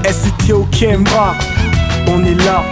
SCT au Kemba, on est là.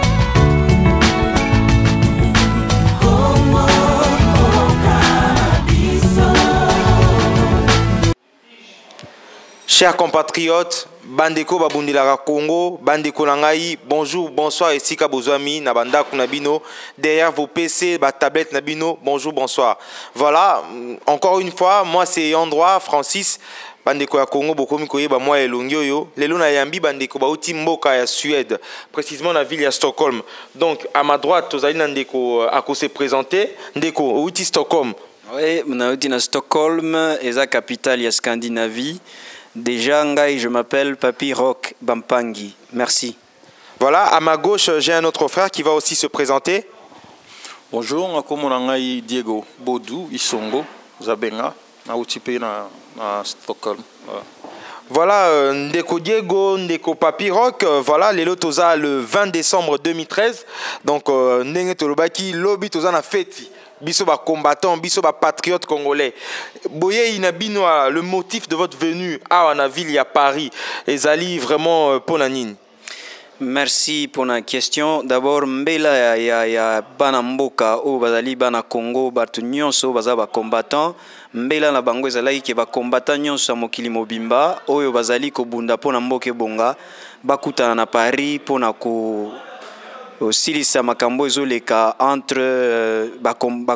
Chers compatriotes, bandeko babundelaka Congo, bandeko nangai, bonjour, bonsoir et sika bozwami na banda kunabino derrière vos PC, ba tablette nabino, bonjour, bonsoir. Voilà, encore une fois, moi c'est Yandroit Francis, bandeko ya Congo bokomi koyeba moi elongi oyo. Lelo na yambi bandeko bauti mboka ya Suède, précisément la ville de Stockholm. Donc à ma droite, tozali na ndeko ako se présenter, ndeko outi Stockholm. Oui, on a outi na Stockholm, eza capitale ya Scandinavie. Déjà, Ngai, je m'appelle Papi Rock Bampangi. Merci. Voilà, à ma gauche, j'ai un autre frère qui va aussi se présenter. Bonjour, je suis Diego Bodou Isongo Zabenga, na Stockholm. Voilà, Ndeko Diego, Ndeko Papi Rock, voilà, les lotosa le 20 décembre 2013. Donc, Ndenge Tolobaki, Lobi Toza na fête. Biso ba combattant, biso ba patriote congolais. Boye inabino le motif de votre venue à la ville à Paris. Ezali vraiment pour la nine. Merci pour la question. D'abord, mbela ya bana mboka o bazali bana Congo batu nyonso baza ba combattant. Mbela na bango ezali ke ba combattant nyonso mokili mobimba oyo bazali ko bunda pona mboke bonga bakutana na Paris pona ko silisa makambo ezoleka entre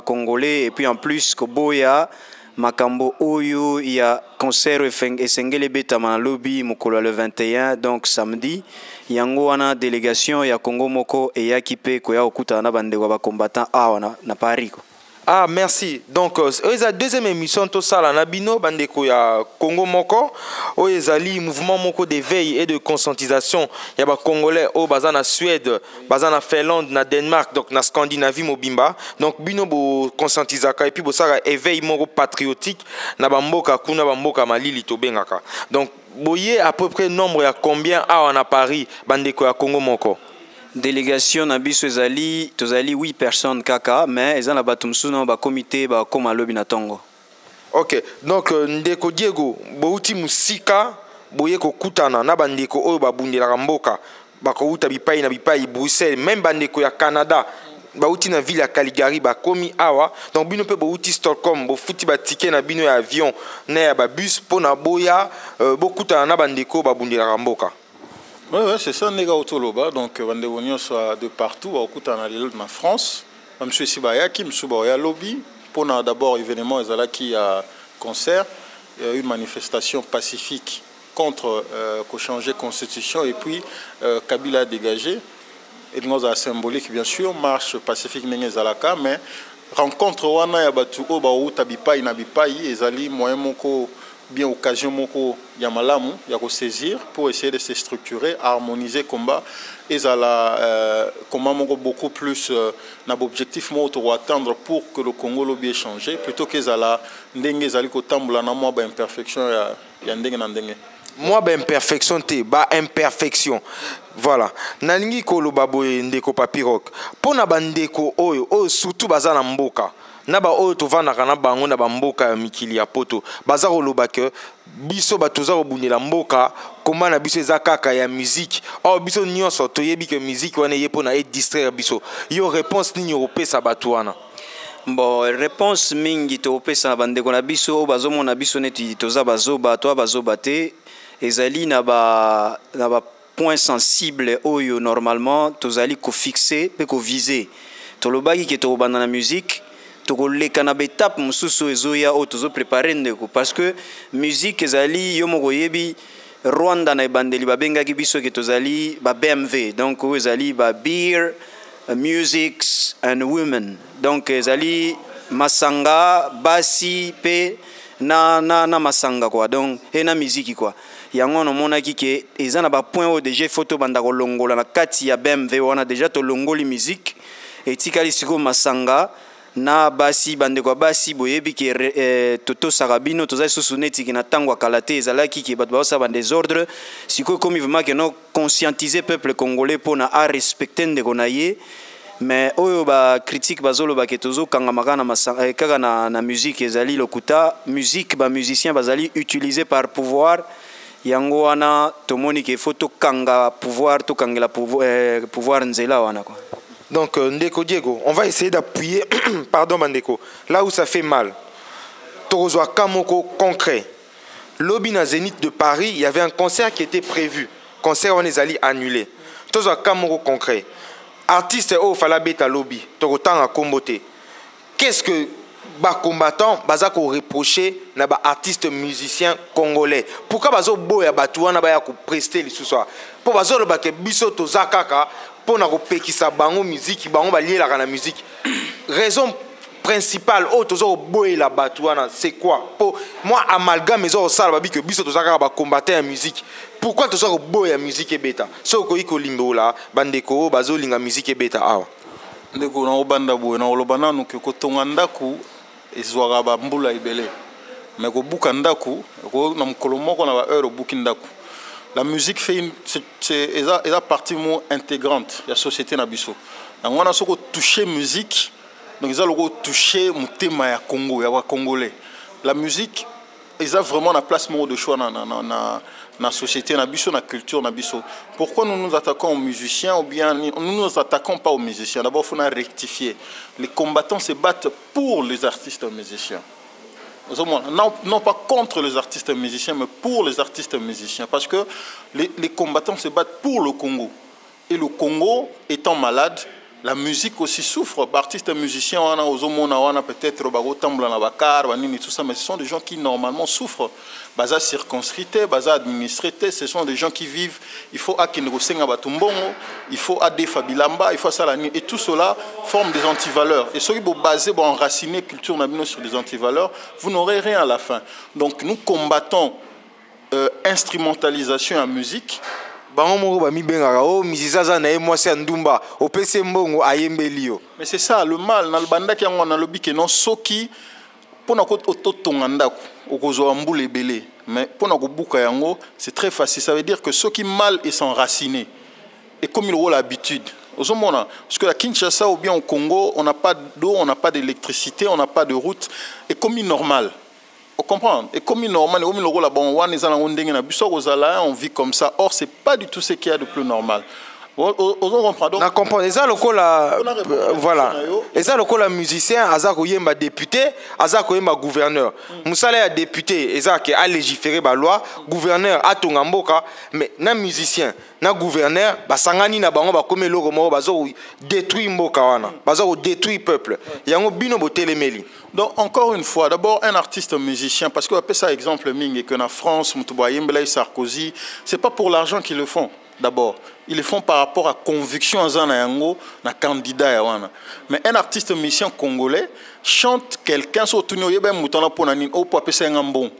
Congolais et puis en plus koboya makambo oyo ya concert esengele betama na lobby mokolo le 21 donc samedi yango wana délégation ya Congo moko eyaki pe koya okutana na bandeko ba combattant awa na Paris. Ah, merci. Donc, la deuxième émission, tout ça, la Nabino, bandeko ya Congo Moko, o ezali mouvement moko d'éveil et de conscientisation. Il y a Congolais au bazan na Suède, bazan na Finlande, na Danemark, donc na Scandinavie mobimba. Donc bino bo conscientisaka et puis bo sara éveil moko patriotique na bamboka kuna bamboka malili to bengaka. Donc boye à peu près nombre ya combien à Paris bandeko ya Congo Moko. Délégation na biso ezali tozali 8 personnes kaka mais eza na batumsu na ba comité ba koma lobi na tongo. OK, donc Ndeko Diego bouti musika boye ko kutana na bandeko oyo babundela mboka bakouta bipai na bipai Bruxelles même bandeko ya Canada bauti na ville ya Caligari bakomi awa donc bino pe bouti Stockholm bo futi ba ticket na bino ya avion na ya ba bus pona boya bokutana na bandeko babundela mboka. Oui, c'est ça, Nega Otoloba. Donc, Vandewonio soit de partout, à en France. M. Sibayaki, M. Boya Lobby. Pour d'abord, événement, il y a concert, une manifestation pacifique contre changer la constitution et puis Kabila dégagé. Et nous avons symbolique, bien sûr, marche pacifique Zalaka, mais rencontre Wana Yabatu Oba ou Tabipai Nabipai, et Zali, moyen moko. Bien occasion moko ya malamu ya ko saisir pour essayer de se structurer, harmoniser combat et comment moko beaucoup plus na objectif mo to atteindre pour que le Congo lo bien changer plutôt que zala ndenge zali ko tambula na mo ba imperfection ya ndenge na ndenge. Moi ba imperfection te ba imperfection. Voilà. Nalingi ko lo baboye Ndeko Papi Rock. Pona bandeko oyo surtout bazana mboka. Naba oyo tovandaka na bango na bamboka ya mikili ya poto baza koloba ke biso batoza kobundela mboka komba na biso eza kaka ya musique or biso nyonso toyebi ke musique wana ye pona e distraire biso yo réponse nini opesa bato wana. Bon, réponse mingi to opesa bandeko na biso bazomona biso neti toza bazoba to bazoba te ezali na ba point sensible oyo normalement tozali ko fixer pe ko viser tolobaki ke to banda na musique les canabétapes mususu ezoya o tozo préparer ndeko parce que musique ezali yo moko yebi Rwanda na bandeli babengaki biso ke tozali ba BMW donc ezali ba beer musics and women donc ezali masanga basi pe na masanga quoi donc et na musique quoi yango no monaki ke eza na ba point o déjà photo banda ko longola na kati ya BMW wana déjà to longoli musique et tikali siko masanga na basi bandeko basi boyebi ke toto sarabino toza susu neti ki na tango kalate ezalaki ki bato ba ba désordre siko comme vraiment que no conscientiser peuple congolais pour na a respecter ndeko na ye mais oyo ba critique bazolo ba ke tozo kanga makana kaka na musique ezali lokuta musique ba musicien bazali utilisé par pouvoir yango wana tomoni ke faut tokanga pouvoir tokangela pouvoir nzela wana quoi. Donc Ndeko Diego, on va essayer d'appuyer pardon Bandeko, là où ça fait mal. Torozwa Kamoko concret. Lobby na Zénith de Paris, il y avait un concert qui était prévu. Concert on est allé annulé. Torozwa Kamoko concret. Artiste au falabeta lobby, Torotanga Kombote. Qu'est-ce que les combattants bazako reprocher na ba artiste musicien congolais? Pourquoi bazo boya batuana ba ya ko prester les sous-soir? Pour bazo le baké biso to zakaka pour na ko pekisa bango musique bango ba lier la musique. Raison principale au tozo boya la batuana c'est quoi? Pour moi amalgame mes au sala babi que biso to zakaka ba combattre en musique. Pourquoi tozo boya musique et bêta? Soko iko limbola bandeko bazo linga musique et bêta awa. Ndeko na obanda boye na olobana no ke ko tonga ndaku ezwaka ba mbula ibele mais ko buka ndaku ko na mukolo moko na ba heure buki ndaku. La musique fait c'est partie intégrante de la société na biso. Donc on a soko toucher musique donc ils ont toucher mutema ya Congo ya ba congolais. La musique ils ont vraiment la place de choix dans la société, dans la culture. Pourquoi nous nous attaquons aux musiciens ou bien nous ne nous attaquons pas aux musiciens? D'abord, il faut rectifier. Les combattants se battent pour les artistes musiciens. Non pas contre les artistes musiciens, mais pour les artistes musiciens. Parce que les combattants se battent pour le Congo. Et le Congo étant malade, la musique aussi souffre. Artistes musiciens, on a peut-être tout ça, mais ce sont des gens qui normalement souffrent. Baza circonscrité, baza administrité, ce sont des gens qui vivent. Il faut Akinrosenga Batumbongo, il faut Adefa Bilamba, il faut Salani. Et tout cela forme des antivaleurs. Et ceux qui sont basés, enracinés culture nabino sur des antivaleurs, vous n'aurez rien à la fin. Donc nous combattons instrumentalisation en musique. Mais c'est ça le mal na banda ki yango na lobi ke non soki pona ko ototonga ndako okozwa mbula ebele mais pona ko buka yango c'est très facile. Ça veut dire que ceux qui mal et s'enraciner et comme ils ont l'habitude parce que à Kinshasa ou bien au Congo on n'a pas d'eau, on n'a pas d'électricité, on n'a pas de route et comme normal. On comprend. Et comme normal, on vit comme ça. Or, ce n'est pas du tout ce qu'il y a de plus normal. On comprend. On comprend. Et ça, voilà. Et ça, le musicien, Azako Yemba député, Azako Yemba gouverneur. Moussala est député, et ça qui a légiféré la loi, gouverneur a Tongamboka, mais na musicien, na gouverneur, Sangani na bango, comme le Romo, Bazo détruit Mboka wana, Bazo détruit peuple. Yango bino botelé meli. Donc, encore une fois, d'abord, un artiste musicien, parce qu'on appelle ça exemple Ming, et que en France, Moutouba Yembele, Sarkozy, ce n'est pas pour l'argent qu'ils le font, d'abord. Ils le font par rapport à conviction en Zanayango, na candidat yawana. Mais un artiste musicien congolais chante quelqu'un sur Tunio Yeben Moutana Ponanin, au Papa Sengambon.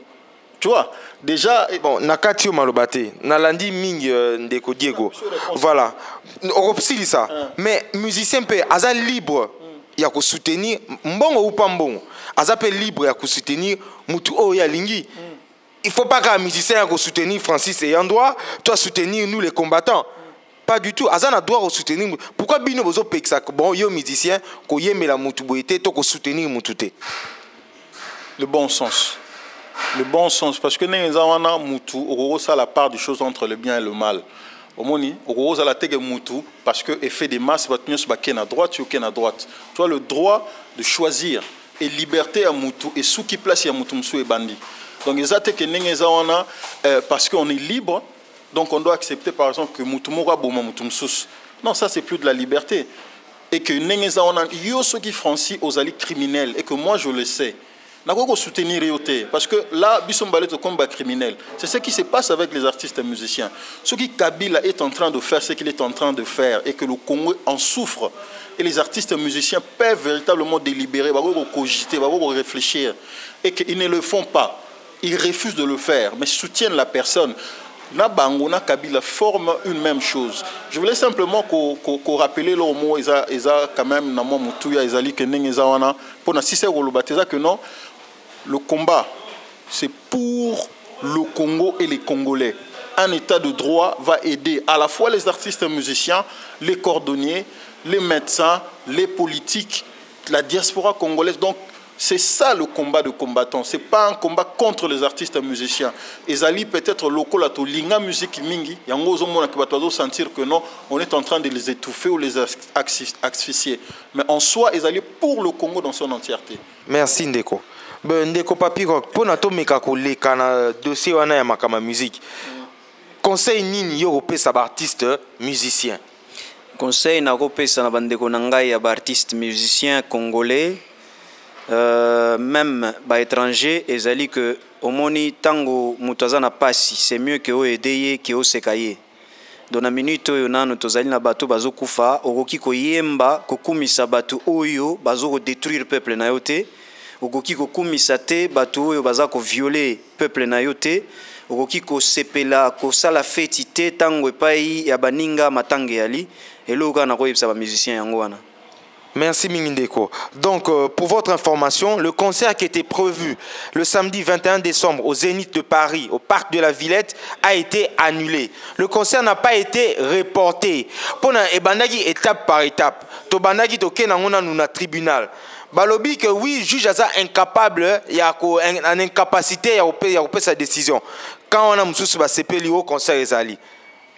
Tu vois, déjà. Bon, Nakatio Malobate, Nalandi Ming Ndeko Diego. Voilà. On repsile ça. Mais musicien peut, Aza libre. Il y a soutenir mbongo ou pas mbongo. Azapé libre ya soutenir mutu o ya lingi. Il faut pas qu'un musicien a soutenir Francis et Yandoa, toi soutenir nous les combattants. Pas du tout. Azana doit soutenir. Pourquoi bino bozo peksa bon yo musicien ko yeme la mutu boité to ko soutenir mutute. Le bon sens. Le bon sens parce que nenzawana mutu oro ça la part des choses entre le bien et le mal. Omoni, oro la tege mutu parce que effet des masses va tenir sur à droite ou à droite. Tu as le droit de choisir et liberté à mutu et sous qui place ya mutu msou et bandi. Donc ils attaquent que nenzawana parce qu'on est libre. Donc on doit accepter par exemple que mutu mora boma mutu msous. Non, ça c'est plus de la liberté. Et que nenzawana yo ceux qui francis aux alliés criminels et que moi je le sais. N'a soutenir Réoté. Parce que là, Bissombalé est un combat criminel. C'est ce qui se passe avec les artistes et musiciens. Ce qui Kabila est en train de faire, ce qu'il est en train de faire, et que le Congo en souffre. Et les artistes et musiciens peuvent véritablement délibérer, cogiter, réfléchir. Et qu'ils ne le font pas. Ils refusent de le faire, mais soutiennent la personne. Nabango, na Kabila forment une même chose. Je voulais simplement qu'on rappelle le mot, ils ont quand même, na moi, Moutouya, ils ont dit que nengezawana, pour na sise rolobatiza que non. Le combat, c'est pour le Congo et les Congolais. Un état de droit va aider à la fois les artistes et musiciens, les cordonniers, les médecins, les politiques, la diaspora congolaise. Donc, C'est ça le combat de combattants. Ce n'est pas un combat contre les artistes et musiciens. Ezali peut-être local à linga musique mingi. Yango zomo na kibato sentir que non, on est en train de les étouffer ou les asphyxier. Mais en soi, Ezali pour le Congo dans son entièreté. Merci Ndeko. Ndeko Papi Rock, pour nato meka ko leka na dossier wana ya makama musique. Conseil nini yo kopesa ba artiste musicien? Conseil na kopesa na bandeko na ngai ya ba artiste musicien congolais. Même ba étranger ezali que omoni tango mutaza na pasi c'est mieux que o aider que o sekaye dans la minute oyo nano tozali na bato bazokufa okoki koyemba kokumisa bato oyo bazoko détruire peuple na yote okoki kokumisa te bato oyo bazako violer peuple na yote okoki ko sepela ko sala feti te tango epai ya baninga matange yali eloka na koyebisa ba musicien yango wana. Merci Mingindeko. Donc, pour votre information, le concert qui était prévu le samedi 21 décembre au Zénith de Paris, au Parc de la Villette, a été annulé. Le concert n'a pas été reporté. Pour ebandagi étape par étape, to bandagi to kenangona nuna tribunal. Balobi que oui, juge asa incapable, il y a une incapacité, il y a sa décision. Quand on a mususu ba sepeli au concert ezali.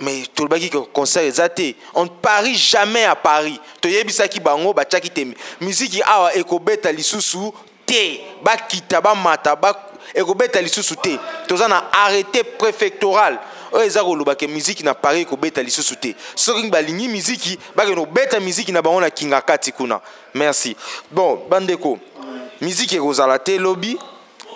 Mais tout le monde qui concert est on ne parie jamais à Paris. To yebisa ki bango ba tchaki te musique awa ekobeta lisusu te ba kita ba mata ba ekobeta lisusu te. Toza na arrêté préfectoral. O ezako loba ke musique na Paris ekobeta lisusu te. Soki ba lingi musique ba ke no beta musique na bango na kingakati kuna. Merci. Bon, bandeko. Musique ekozala te lobby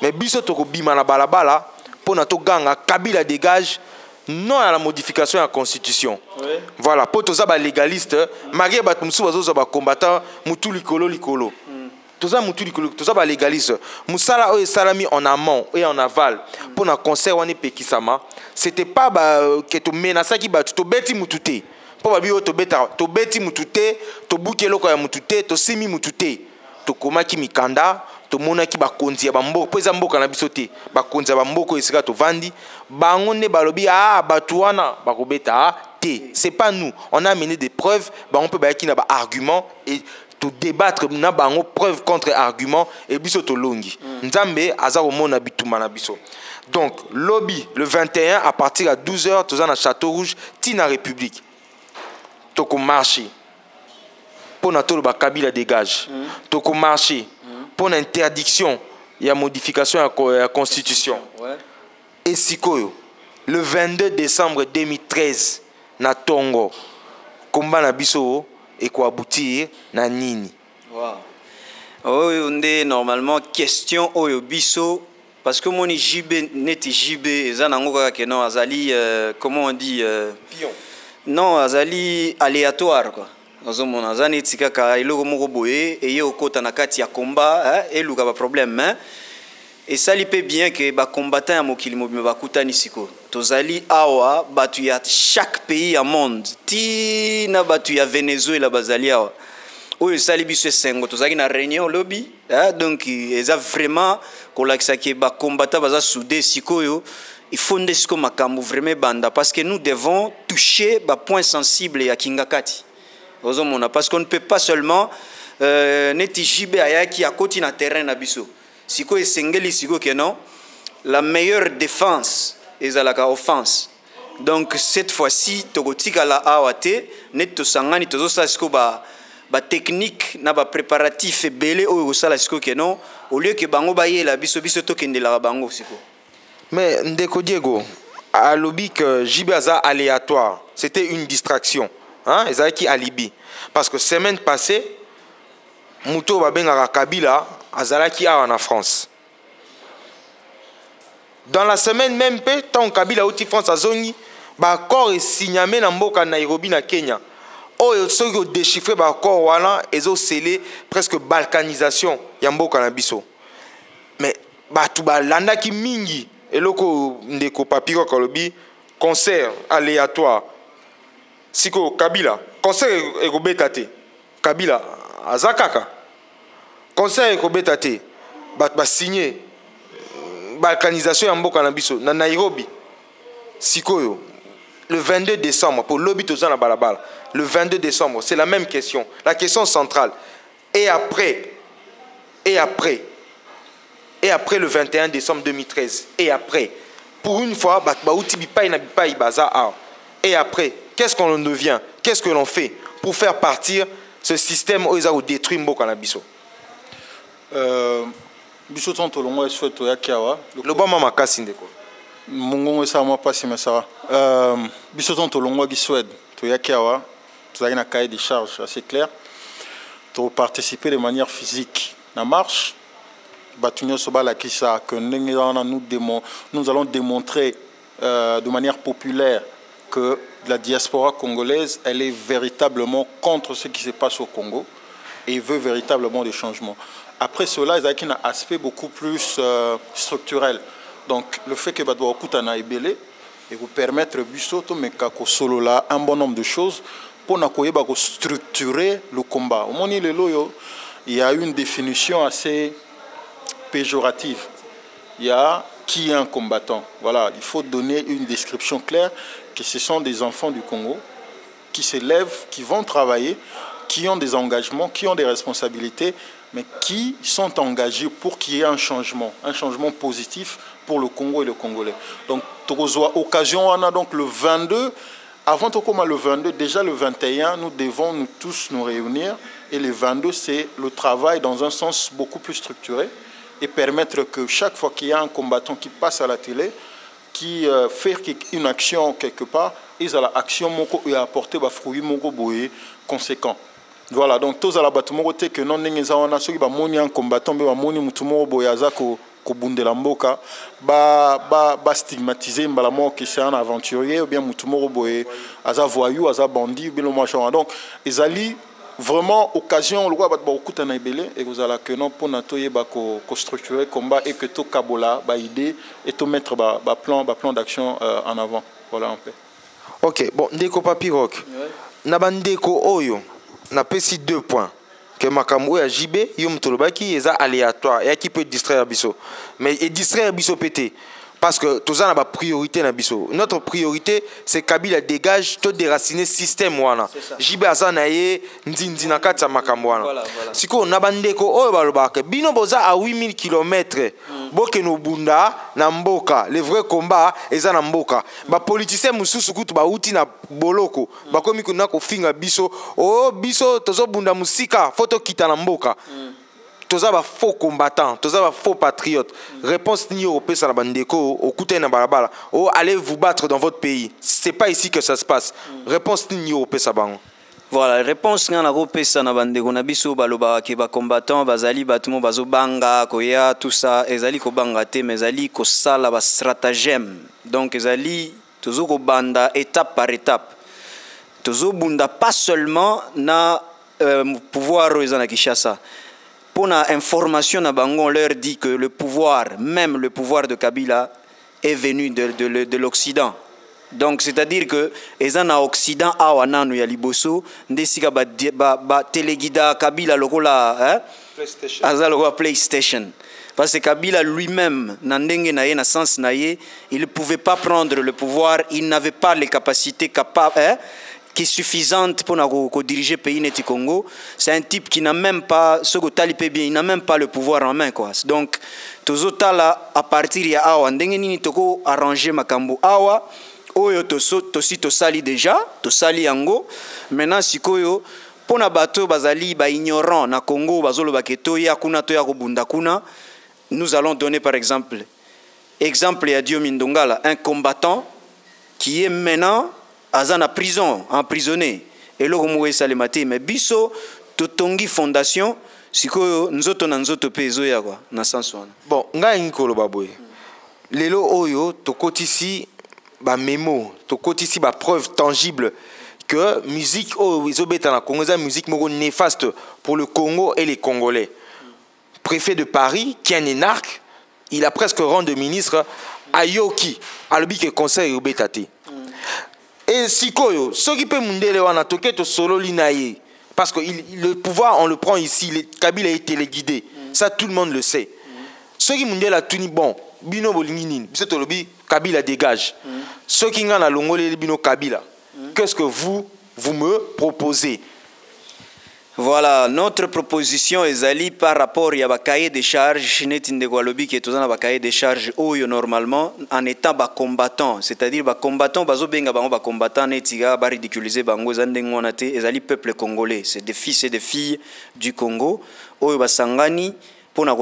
mais biso toko bima na balabala pona to ganga Kabila dégage. Non à la modification de la Constitution. Oui. Voilà, pour tous les légalistes, malgré les combattants, mutu likolo likolo. Tous les légalistes, musala o salami en amont et en aval pour un concert on est pekisama. C'était pas que tu menaces qui bat tu beti mutute. Pour babi o to beta to beti mutute, to bukelo ko ya mutute, to simi mutute. To komaki mikanda to mona ki bakonzi ya bamboko peza mboka na bisote bakonzi ya bamboko esika to vandi bango ne balobi batuana bakobeta te c'est pas nous on a amené des preuves on peut bayaki na ba argument et to débattre na bango preuve contre argument et biso to longi nzambe aza komona bituma na biso. Donc lobby le 21 à partir à 12h toza na Château Rouge tina République to ko marcher pour na to ba Kabila dégage to ko marcher pour l'interdiction et la modification de la Constitution. Ouais. Et Sikoyo, le 22 décembre 2013, na Tongo, combat na biso et quoi aboutir na nini. Wow. Oh, on est normalement question oyo biso parce que mon JB net JB ezanango ka non azali comment on dit pion. Non, azali aléatoire quoi. Ozomona zani tika ka iloko moko boye et yo kota na kati ya combat et luka ba problème et ça li peut bien que ba combattant ya mokili mo ba kutani siko tozali awa batu ya chaque pays ya monde ti na batu ya Venezuela bazali awa oyo sali biso sengo tozali na réunion lobby donc eza vraiment kolakisa ke ba combattant baza soudé sikoyo il faut ndesiko makambo vraiment banda parce que nous devons toucher ba point sensible ya kingakati. Parce qu'on ne peut pas seulement netijibe ayaki à côté na terrain na biso. Siko esengeli siko que non, la meilleure défense est la offense. Donc cette fois-ci, togotika la awate net to sangani tozo sa siko ba technique na ba préparatif belé o sala siko que non, au lieu que bango ba yela biso biso to kende la bango siko. Mais Ndeko Diego, à lobby que Jibaza aléatoire, c'était une distraction. Hein, ils qui alibi parce que semaine passée Muto Babenga Kabila azalaki en France. Dans la semaine même tant Kabila outi France azongi ba accord est signé na mboka Nairobi na Kenya. Oyo soki déchiffrer ba accord wana ezo scellé presque balkanisation ya mboka na biso. Mais batu balanda ki mingi eloko Ndeko Papiro kolobi concert aléatoire. Siko Kabila, conseil ekobeta te. Kabila azakaka. Conseil ekobeta te. Ba signé balkanisation ya mboka na biso na Nairobi. Sikoyo le 22 décembre pour lobby toza na balabala. Le 22 décembre, c'est la même question, la question centrale. Et après et après le 21 décembre 2013. Et après, pour une fois, et après, qu'est-ce qu'on devient? Qu'est-ce que l'on fait pour faire partir ce système où ils ont détruit Mboka na biso? Biso tonto longo esweto ya kiawa. Le bon maman kasi ndeko. Mungongo esa moi pas si mais ça va. Biso tonto longo gi Suède to ya kiawa. Tu as un cahier de charges assez clair. Tu participer de manière physique la marche. Batunyo Sobala qui ça que nous allons démontrer de manière populaire que la diaspora congolaise, elle est véritablement contre ce qui se passe au Congo et veut véritablement des changements. Après cela, il y a un aspect beaucoup plus structurel. Donc, le fait que Badwa Okutana est belé et vous permettre Bussoto, mais solo là, un bon nombre de choses pour structurer le combat. Au moment où il y a une définition assez péjorative. Il y a qui est un combattant. Voilà, il faut donner une description claire que ce sont des enfants du Congo qui se lèvent, qui vont travailler, qui ont des engagements, qui ont des responsabilités, mais qui sont engagés pour qu'il y ait un changement positif pour le Congo et le Congolais. Donc, occasion, on a donc le 22, avant tout comme le 22, déjà le 21, nous devons nous tous nous réunir, et le 22, c'est le travail dans un sens beaucoup plus structuré, et permettre que chaque fois qu'il y a un combattant qui passe à la télé, qui fait une action quelque part, ils ont l'action et apporter des fruits conséquents. Voilà, donc tous à la bâtiment que non n'engagez ceux qui va monter un combattant, mais va monter mutumo boyaza ko bundela mboka, ba stigmatiser mbalamo que c'est un aventurier ou bien mutumo boye aza voyou, aza bandit ou bien le machin. Donc ils allaient vraiment occasion le roi bat okuta na ibele et vous allez que non pour natoyer ba ko structurer combat et que tout kabola ba idée et tout mettre ba plan d'action en avant. Voilà un peu. OK, bon ndeko papi rock. Na bandeko oyo na pesi 2 points que makambo ya JB yom tolobaki eza aléatoire et qui peut distraire biso mais et distraire biso pété parce que tout ça n'a pas priorité na biso. Notre priorité c'est Kabila dégage tout déraciner système wana. JB azana ye ndindi na kati ya makambo wana. Siko na bandeko oyo balobaka bino boza à 8000 km boke no bunda na mboka le vrai combat eza na mboka ba politicien mususu kutu ba uti na boloko ba komi kuna ko finga biso o biso tozo bunda musika photo kita na mboka. Toza ba faux combattants, toza ba faux patriotes. Réponse ni au pesa na bandeko au kute na balabala. Oh allez vous battre dans votre pays. C'est pas ici que ça se passe. Réponse ni au pesa bango. Voilà, réponse ngana ko pesa na bandeko na biso baloba ke ba combattant bazali batumo bazo banga koya tout ça ezali ko banga te mais ezali ko sala ba stratagème. Donc ezali tozo ko banda étape par étape. Tozo bunda pas seulement na pouvoir ezana Kinshasa. Pour la information, on leur dit que le pouvoir, même le pouvoir de Kabila, est venu de l'Occident. Donc, c'est-à-dire que les en Occident, awana ya liboso, ndesika ba téléguida Kabila lokola PlayStation. Parce que Kabila lui-même, nandenge naye na sens naye, il ne pouvait pas prendre le pouvoir, il n'avait pas les capacités capables. Qui est suffisante pour diriger le pays du Congo. C'est un type qui n'a même pas, ce que talipé bien, il n'a même pas le pouvoir en main, quoi. Donc, tous là à partir de awa, ndengeni toko arranger makambo awa, oyo tosi to sali déjà, to sali yango. Maintenant sikoyo pona bato bazali ba ignorant na Congo bazolo baketo ya kuna to ya kobunda kuna. Nous allons donner par exemple ya Dio Mindongala, un combattant qui est maintenant en prison, emprisonné. Et là, on salemate. Mais biso, totongi fondation, siko nzoto na nzoto pezo ya quoi, na sanswana. Bon, nga ngikolo baboy. Lelo oyo to kotisi ba mémo, to kotisi ba preuve tangible que musique o izobeta na Congo, c'est musique moko néfaste pour le Congo et les Congolais. Préfet de Paris, qui est un énarque, il a presque rang de ministre Ayoki, alobi ke conseil obetate. Et sikoyo, ce qui peut mundele wana toke to solo linaye parce que le pouvoir on le prend ici, Kabila a été téléguidé. Ça tout le monde le sait. Ce qui mundela tuni bon, bino bolingini, biso tolobi Kabila dégage. Ce qui ngana longole bino Kabila. Qu'est-ce que vous me proposez? Voilà, notre proposition est par rapport à cahier de charges, qui est un cahier de charges normalement en étant combattant, c'est-à-dire combattant, combattant, ridiculiser le peuple congolais, c'est des fils et des filles du Congo, sangani pour na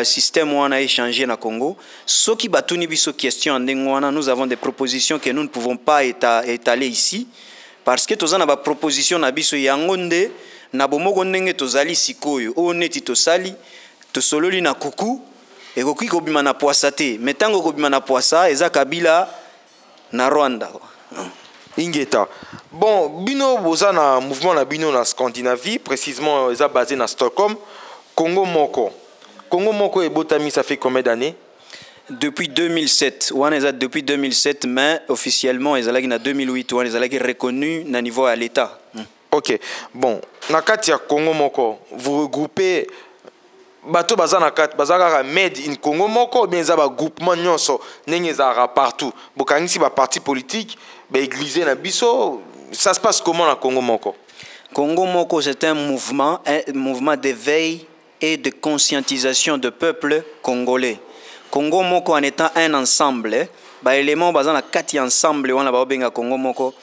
système où on a échangé na Congo. Ce qui batuni biso question nous avons des propositions que nous ne pouvons pas étaler ici. Parce que tozana ba proposition na biso yango nde na bomoko ndenge tozali sikoyo o neti tosali tosololi na kuku ekoki kobima na poisa te metango kobima na poisa eza Kabila na Rwanda ingeta bon bino boza na mouvement na bino na Scandinavie précisément eza basé na Stockholm. Congo moko ebotami ça fait combien d'années? Depuis 2007, depuis 2007, mais officiellement, ils ont 2008, ils ont reconnu à niveau à l'État. Ok, bon, Nakatia Congo Moko, vous regroupez bateau bazanakat, bazaka made in Congo Moko, bien ça groupement nyonso, n'engezara partout. Bokangisi ba parti politique, ba église na biso, ça se passe comment na Congo Moko? Congo Moko, c'est un mouvement d'éveil et de conscientisation du peuple congolais. Congo Moko en étant un ensemble, ba élément bazan na kati ensemble wana ba benga Congo Moko,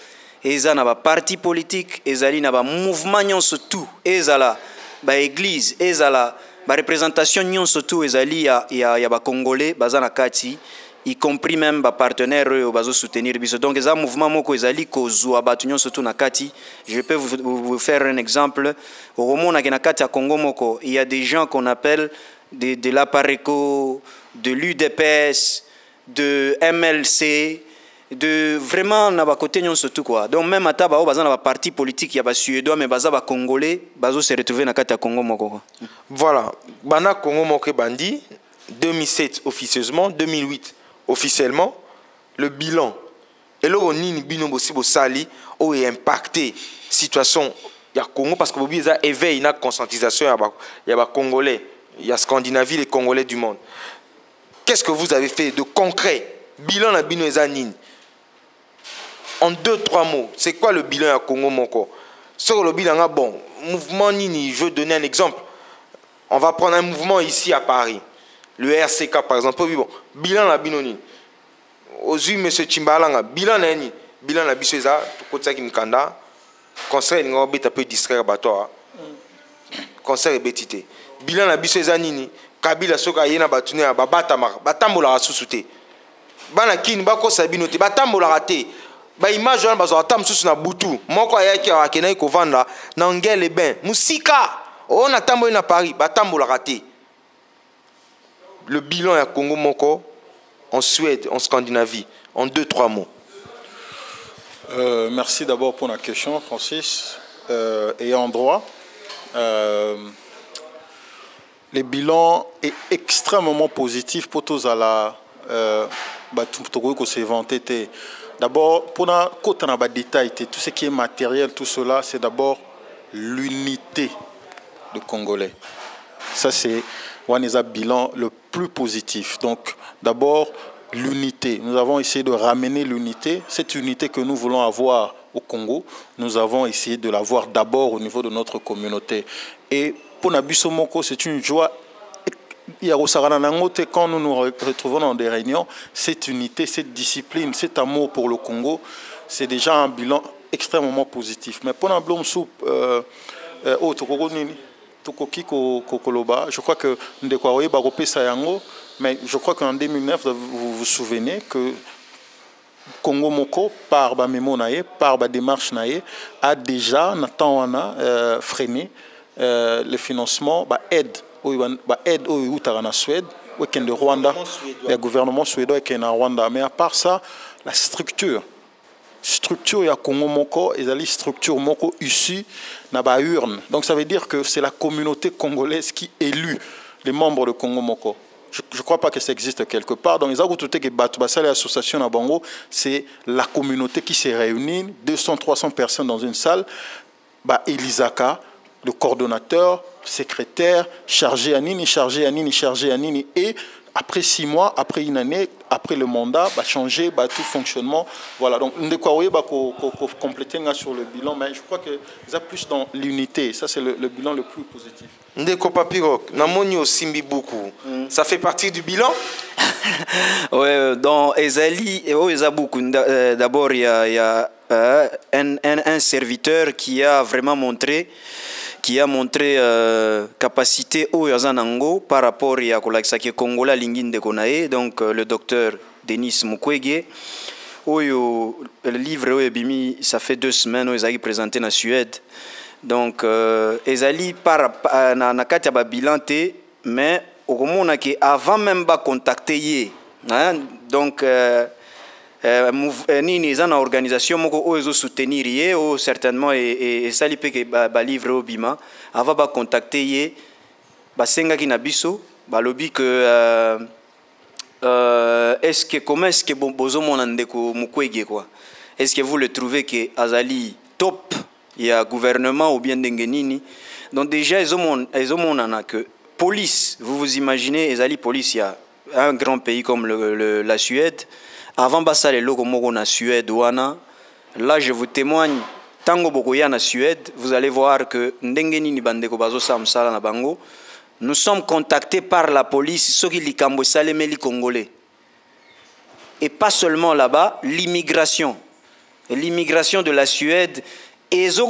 ezana ba parti politique, ezali na ba mouvement nyonso tout, ezala ba église, ezala ba représentation nyonso tout ezali ya ba congolais bazan na kati, y compris même ba partenaires eux bazo soutenir biso. Donc eza mouvement moko ezali kozwa batu nyonso tout na kati. Je peux vous faire un exemple. Au moment na kati ya Congo Moko, il y a des gens qu'on appelle de l'APARECO, de l'UDPS, de MLC, de vraiment na ba côté nyonso tout quoi. Donc même ata ba bazana ba parti politique ya ba suédois mais baza ba congolais bazo se retrouver na kati ya Congo Moko. Voilà, bana Congo Moko bandi 2007 officieusement, 2008 officiellement, le bilan et là on ni bino bosi bo sali o impacté situation ya Congo parce que bobi ça éveille na conscientisation ya ba congolais, ya Scandinavie les congolais du monde. Qu'est-ce que vous avez fait de concret? Bilan na bino ezanine. En 2-3 mots, c'est quoi le bilan à Congo Moko? Sur le bilan, bon, mouvement Nini, je veux donner un exemple. On va prendre un mouvement ici à Paris. Le RCK par exemple. Bon, bilan na bino Nini. Aux yeux M. Chimbalanga, bilan na Nini. Bilan na Bisweza, Kotsa Kimkanda. Conseil n'engobet peu distraire bateau. Conseil est bétité. Bilan na Bisweza Nini. Kabila soka yena batune ya babatamaka batambola rasusute bana kini bako sabinote batambola raté ba image wana bazo atam susu na butu moko ayaki akena ko vanda na ngele ben musika on a tambola na Paris batambola raté. Le bilan ya Congo Moko en Suède, en Scandinavie, en 2-3 mots. Merci d'abord pour la question, Francis. Et en droit, le bilan est extrêmement positif pour tous à la d'abord, pour la côté de détail, tout ce qui est matériel, tout cela, c'est d'abord l'unité de Congolais. Ça, c'est un bilan le plus positif. Donc, d'abord, l'unité. Nous avons essayé de ramener l'unité. Cette unité que nous voulons avoir au Congo, nous avons essayé de l'avoir d'abord au niveau de notre communauté. Et pour Nabiso Moko, c'est une joie. Quand nous nous retrouvons dans des réunions, cette unité, cette discipline, cet amour pour le Congo, c'est déjà un bilan extrêmement positif. Mais pour Nablom Soup, je crois que mais je crois qu'en 2009, vous vous souvenez que Congo Moko, par la mémoire, par la démarche, a déjà freiné le financement, aide au Suède, au Rwanda, le gouvernement suédois et au Rwanda. Mais à part ça, la structure ya Congo Moko et la structure Moko issue n'a pas urne. Donc ça veut dire que c'est la communauté congolaise qui élut les membres de Congo Moko. Je ne crois pas que ça existe quelque part. Donc, l'association à Bango, c'est la communauté qui s'est réunie, 200-300 personnes dans une salle. Elisaka, le coordonnateur, secrétaire, chargé à Nini, et après 6 mois, après une année, après le mandat, bah, changer bah, tout fonctionnement. Voilà, donc on bah, compléter sur le bilan, mais je crois que ça plus dans l'unité. Ça, c'est le bilan le plus positif. Ndeko Papirok, Namoni Osimbi beaucoup. Ça fait partie du bilan? Ouais, dans Ezali, d'abord, il y a un serviteur qui a vraiment montré capacité au Yazanango par rapport à Kolakisaki Kongola Linginde Konae, donc le docteur Denis Mukwege. Le livre Bimi, ça fait 2 semaines, ils ont présenté en Suède. Donc, Ezali par na kati ya bilan te, mais au moment que avant même de contacter donc nini eza na organisation moko oyo ezo soutenir ye o certainement et sali pe ke ba livre au bima avant ba contacter ye basengaki na biso balobi que est-ce que comment est-ce que bozomona ndeko Mukwege quoi, est-ce que vous le trouvez que azali top ya gouvernement ou bien ndenge nini? Donc déjà ezomona que police, vous imaginez ezali police, il y a un grand pays comme la Suède. Avant basa les loko moko na Suède wana, là je vous témoigne, tango bokoya na Suède, vous allez voir que ndenge nini bandeko bazo samsala na bango, nous sommes contactés par la police soki likambo salemeli congolais. Et pas seulement là-bas, l'immigration de la Suède ezo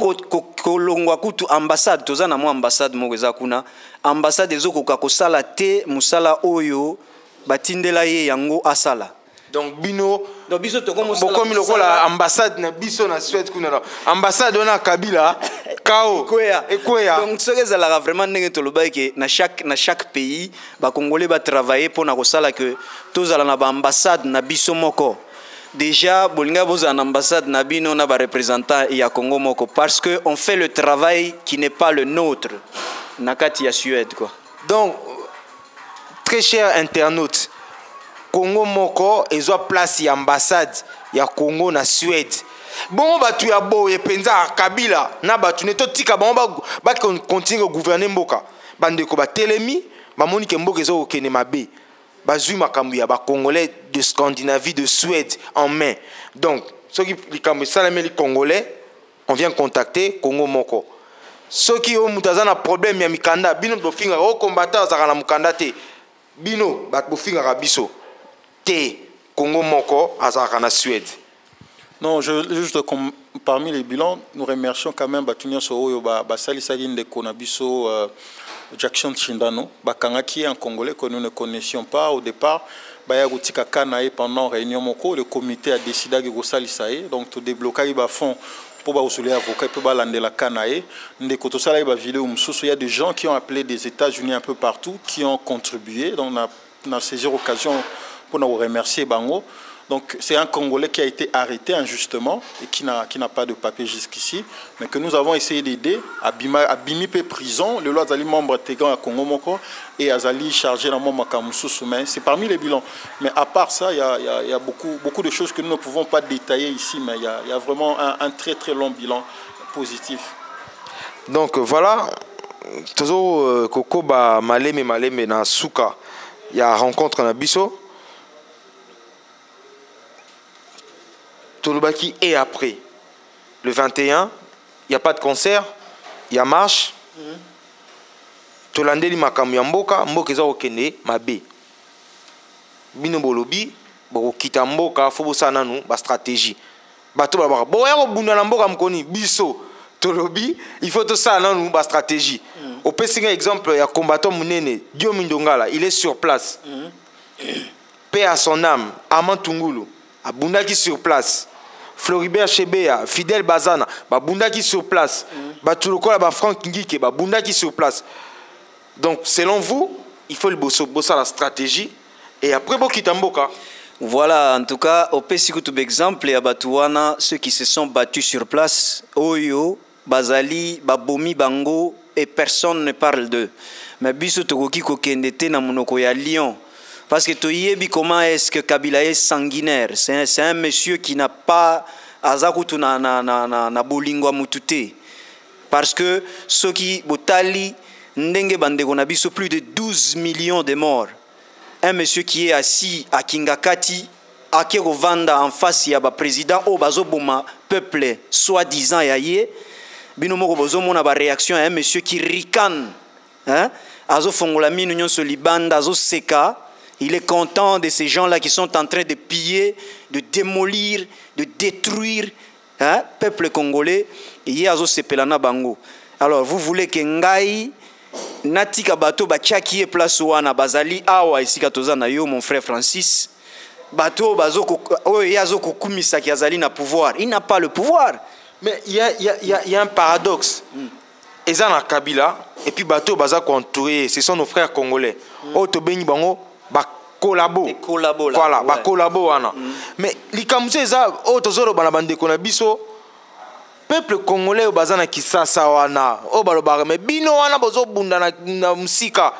kolongwa kutu ambassade tozana mo ambassade moko eza kuna, ambassade ezo kokosala te musala oyo batindela ye yango asala. Donc bino bokomi lokola ambassade na biso na Suède kuna ambassade na Kabila kao ekweya. Donc ce que ezalaka vraiment ndenge tolobai ke na chaque pays ba congolais ba travailler pour na kosala que tozala na ba ambassade na biso moko. Déjà bolinga boza na ambassade na bino na ba représentant ya Congo moko parce que on fait le travail qui n'est pas le nôtre na kati ya Suède quoi. Donc très chers internautes, Congo moko ezo place ya ambassade ya Congo na Suède. Bon batu ya boye penza Kabila na batu neto tika bon ba continue gouverner mboka. Bandeko ba telemi ba moni ke mboka ezo okene mabe. Bazui makambu ya ba Congolais de Scandinavie, de Suède en main. Donc ceux qui likambu salameli congolais, on vient contacter Congo moko. Ceux qui ont mutazana problème ya mikanda bino bofinga o combattant za na mukanda te. Bino ba bofinga rabiso. Congo moko azaka na Suède. Non, juste parmi les bilans, nous remercions quand même Batunia Sooyo Basali Sagin de Konabiso Jackson Chindano, Bakangaki, un Congolais que nous ne connaissions pas au départ. Bayagutika Kanae pendant réunion moko, le comité a décidé de Gosali Sae, donc tout débloquer les fonds pour les avocats pour balander la Kanae. Il y a des gens qui ont appelé des États-Unis un peu partout, qui ont contribué. Donc on a saisi l'occasion pour nous remercier Bango. Donc c'est un Congolais qui a été arrêté injustement et qui n'a pas de papier jusqu'ici, mais que nous avons essayé d'aider à Bimipe prison, le loi Azali membre intégrant à Congo Moko et Azali chargé dans mon Makamusu. C'est parmi les bilans. Mais à part ça, il y a beaucoup de choses que nous ne pouvons pas détailler ici, mais il y a vraiment un très très long bilan positif. Donc voilà, toujours Kokoba Maleme na Souka, il y a rencontre na Bisso. Tolobaki et après. Le 21, il n'y a pas de concert, il y a marche. Tolandeli makamu ya mboka, mboka eza okende mabe. Bino bolobi, boko kita mboka, fo bosana nu ba stratégie. Bato ba boya ko bunda na mboka mkoni biso. Tolobi, il faut to sana nu ba stratégie. Au pesinga exemple ya combattant munene, Guillaume Ndongala, il est sur place. Paix à son âme, Armand Tungulu, abundaki sur place. Floribert Chebeya, Fidel Bazana, babundaki sur place. Batulokola ba Franck Ngike, babundaki sur place. Donc selon vous, il faut le bosser la stratégie et après Bokitamboka. Voilà, en tout cas, au Pesikutu exemple, il y a Batouana, ceux qui se sont battus sur place, Oyo, Bazali, Babomi Bango, et personne ne parle d'eux. Mais Biso Togoki Kokendete na monoko ya Lyon. Parce que Toyebi, comment est-ce que Kabila est sanguinaire? C'est un monsieur qui n'a pas azakutu na bolingo mutute. Parce que ceux qui botali ndenge bandeko na biso plus de 12 millions de morts. un monsieur qui est assis à Kingakati, à Kerovanda en face, il y a un président, au Bazoboma, peuple, soi-disant, yaye, binomoko bozomona ba réaction à un monsieur qui ricane, hein, azo fongola mine union solibanda, azo seka, il est content de ces gens-là qui sont en train de piller, de démolir, de détruire, hein, peuple congolais, et azo sepelana bango. Alors, vous voulez que Ngai, Natika Bato, Bachaki et place Ouana, Bazali, Awa, ici Katozana yo, mon frère Francis, Bato, Bazoko, Yazoko Kumisa qui azali na pouvoir. Il n'a pas le pouvoir. Mais il y a un paradoxe. Ils ont Kabila, et puis Bato, Bazako entouré, ce sont nos frères congolais. Otobeni Bango, Collabo. Voilà, ouais. Collabo. Mais les Kamoussé, Otozoro, Banabande Konabiso, peuple congolais au bazana Kisasa wana o balobara mais bino wana bozo bunda na musika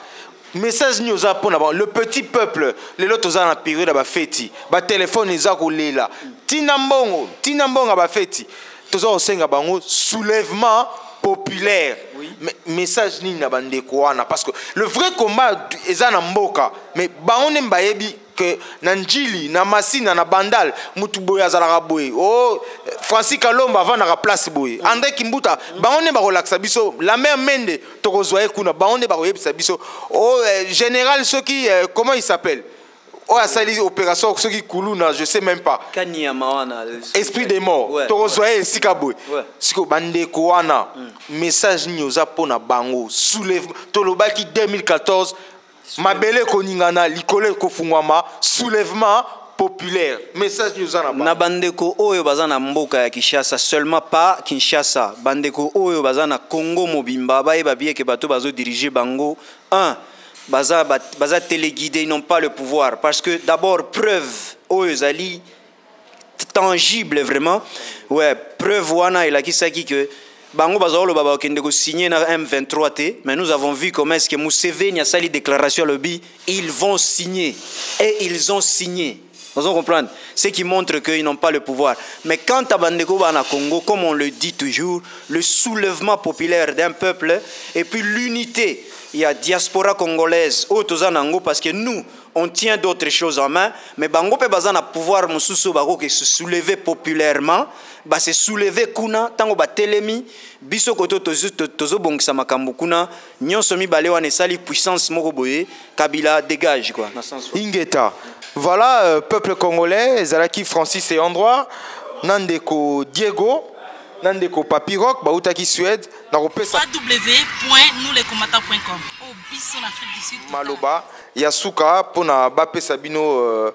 message ni oza pona le petit peuple les lotos na période ba feti ba téléphone eza kolela tinambongo ba feti tozo osenga bango soulèvement populaire. Oui. Mais message ni na bandeko wana parce que le vrai combat eza na mboka mais baone mbayebi que Nanjili, na Massina, na Bandal, Mutuboya Zalaka Boy, oh, Francis Kalomba va na place Boy, André Kimbuta, baone ba relaxa biso, la mère Mende, Tokozoye Kuna, baone ba relaxa biso, oh, général, ceux qui, comment il s'appelle? Oh, ça dit opération, ceux qui Koulouna, je sais même pas. Esprit des morts, Tokozoye Sikaboy. Siko Bande Kouana, message nyoza pona bango, soulèvement, Tolobaki 2014. Mabele koningana likole kofungwama soulèvement populaire message nous en na bandeko oyo bazana mboka ya Kinshasa seulement pas Kinshasa bandeko oyo bazana Congo mobimba bayeba bien que bato bazo diriger bango baza téléguidé, ils n'ont pas le pouvoir parce que d'abord preuve oyo zali tangible vraiment ouais preuve wana il a qui ça qui que Bango bazolo baba okende ko signer na M23T, mais nous avons vu comment est-ce que Museveni a sali déclaration lobby, ils vont signer et ils ont signé. Vous comprenez? Ce qui montre qu'ils n'ont pas le pouvoir. Mais quant à Bandeko Bana Congo, comme on le dit toujours, le soulèvement populaire d'un peuple et puis l'unité, il y a diaspora congolaise, Otozanango, parce que nous, on tient d'autres choses en main, mais Bango pe bazana pouvoir mususu bako que se soulever populairement, ba se soulever kuna tango ba telemi biso koto tozo bongisa makambo kuna nyonso mibale wana esali puissance moko boye Kabila dégage quoi na sens Ingeta. Voilà peuple congolais, Zalaki Francis et Androit, Nandeko Diego, Nandeko Papirok, Bautaki Suède, Naropesa www.nouslescombattants.com. Oh, biso en Afrique du Sud. Maloba, Yasuka, Pona Bape Sabino,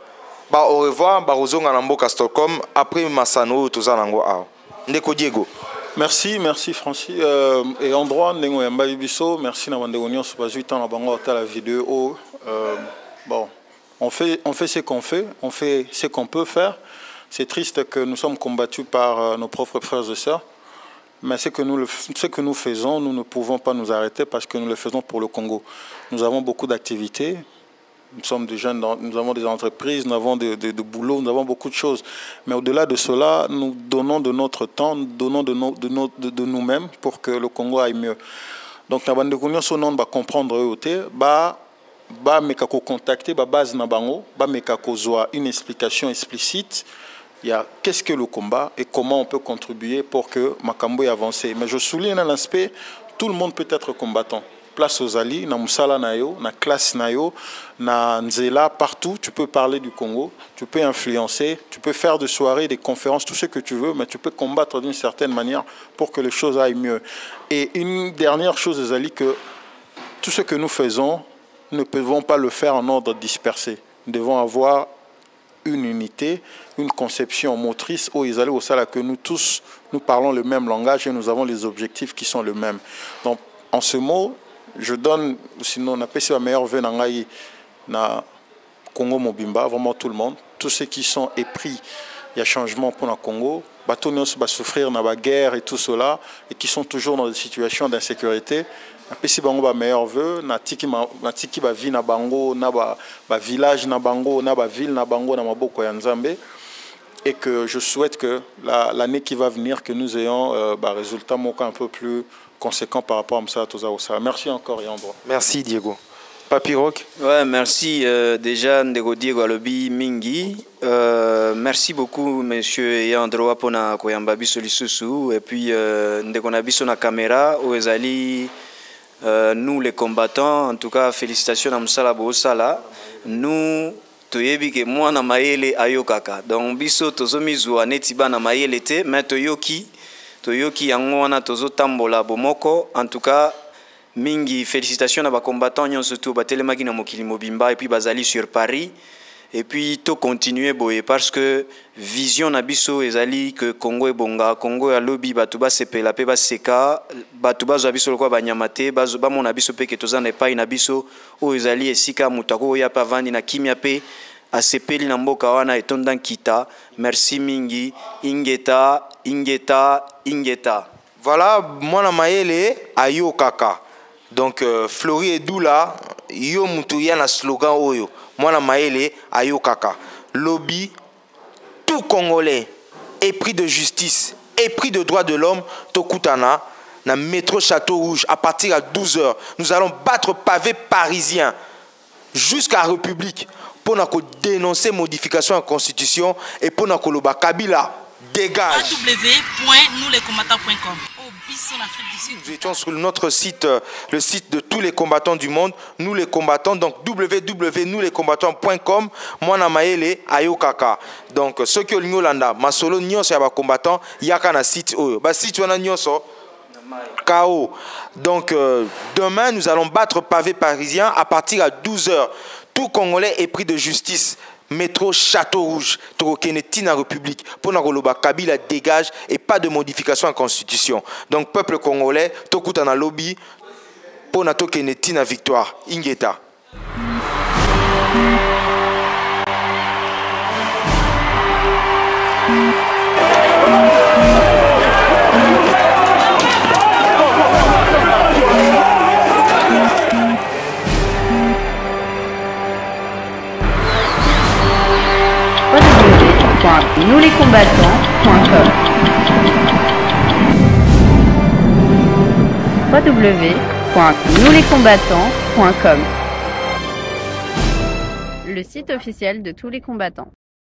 ba au revoir, Barozonga Namboka Stockholm, après Massano, Tozanango A. Ndeko Diego. Merci Francis. Et Androit, Nengo Yamba Biso, merci Nawandegonio, c'est pas 8 ans à Bango, la vidéo. Bon. On fait ce qu'on fait, on fait ce qu'on peut faire. C'est triste que nous sommes combattus par nos propres frères et sœurs. Mais ce que nous faisons, nous ne pouvons pas nous arrêter parce que nous le faisons pour le Congo. Nous avons beaucoup d'activités, nous sommes des jeunes, nous avons des entreprises, nous avons de boulot, nous avons beaucoup de choses. Mais au-delà de cela, nous donnons de notre temps, nous donnons de nous-mêmes pour que le Congo aille mieux. Donc, la bande de Kounion, son nom va comprendre ba mekako contacter ba base na bango ba mekako zoa une explication explicite il y a qu'est-ce que le combat et comment on peut contribuer pour que makambo avance. Mais je souligne un aspect, tout le monde peut être combattant. Place aux alliés, na musala na yo, na classe na yo, na nzela, partout tu peux parler du Congo, tu peux influencer, tu peux faire des soirées, des conférences, tout ce que tu veux, mais tu peux combattre d'une certaine manière pour que les choses aillent mieux. Et une dernière chose, les alliés, que tout ce que nous faisons nous ne pouvons pas le faire en ordre dispersé. Nous devons avoir une unité, une conception motrice où ils allaient au salaire que nous tous, nous parlons le même langage et nous avons les objectifs qui sont les mêmes. Donc, en ce mot, je donne, sinon on appelle ça la meilleure vœu na Congo Mobimba, vraiment tout le monde, tous ceux qui sont épris, il y a changement pour le Congo, Batonios va souffrir dans la guerre et tout cela, et qui sont toujours dans des situations d'insécurité. Apesi bango ba meilleur vœu na tiki ba vie na bango na ba village na bango na ba ville na bango na maboko ya Nzambe et que je souhaite que l'année qui va venir que nous ayons résultat un peu plus conséquent par rapport à ça. Merci encore Yandro. Merci Diego. Papiroc. Ouais, merci déjà Ndeko Diego Alobi Mingi. Merci beaucoup monsieur Yandroa pona koyamba biso lisusu et puis Ndeko na biso na caméra Oezali nous les combattants en tout cas félicitations à Moussala Bosala. Nous toyebi ke mwana mayele ayokaka. Donc biso tozomizwa neti bana mayele te mais toyoki yango wana tozotambola bomoko en tout cas mingi félicitations à ba combattants nyonso surtout batelemaki na mokili mobimba et puis bazali sur Paris et puis to continuer boye parce que vision na biso ezali que Congo ebonga Congo ya lobby batu ba sepela pe ba seka batu bazwa biso lokwa banyamate bazo ba mona biso pe ke tozana epai na biso o ezali esika mutako ya pa vandi na kimia pe asepeli na mboka wana etonda kita. Merci mingi ingeta. Voilà mwana mayele ayokaka. Donc Flori Edoula yo mutu ya na slogan oyo mwana maele ayokaka lobby tout congolais épris de justice épris de droits de l'homme tokutana na métro Château Rouge à partir à 12h. Nous allons battre pavé parisien jusqu'à République pour dénoncer modification à la Constitution et pour Nakoloba Kabila dégage. www.nouslescombattants.com. Nous étions sur notre site, le site de tous les combattants du monde, nous les combattants, donc www.nouslescombattants.com, Mwana Maele Ayokaka. Donc ceux qui ont l'Yolanda, Masolo Nyonso Yaba combattant, Yaka na site Oyo. Ba site Wana Nyonso KO. Donc demain nous allons battre pavé parisien à partir à 12h. Tout Congolais est pris de justice. Métro Château Rouge, Torokenetina République, Ponagoloba Kabila dégage et pas de modification à la Constitution. Donc peuple congolais, Tokutana lobby, Ponatokenetina victoire. Ingeta. www.nouslescombattants.com www.nouslescombattants.com Le site officiel de tous les combattants.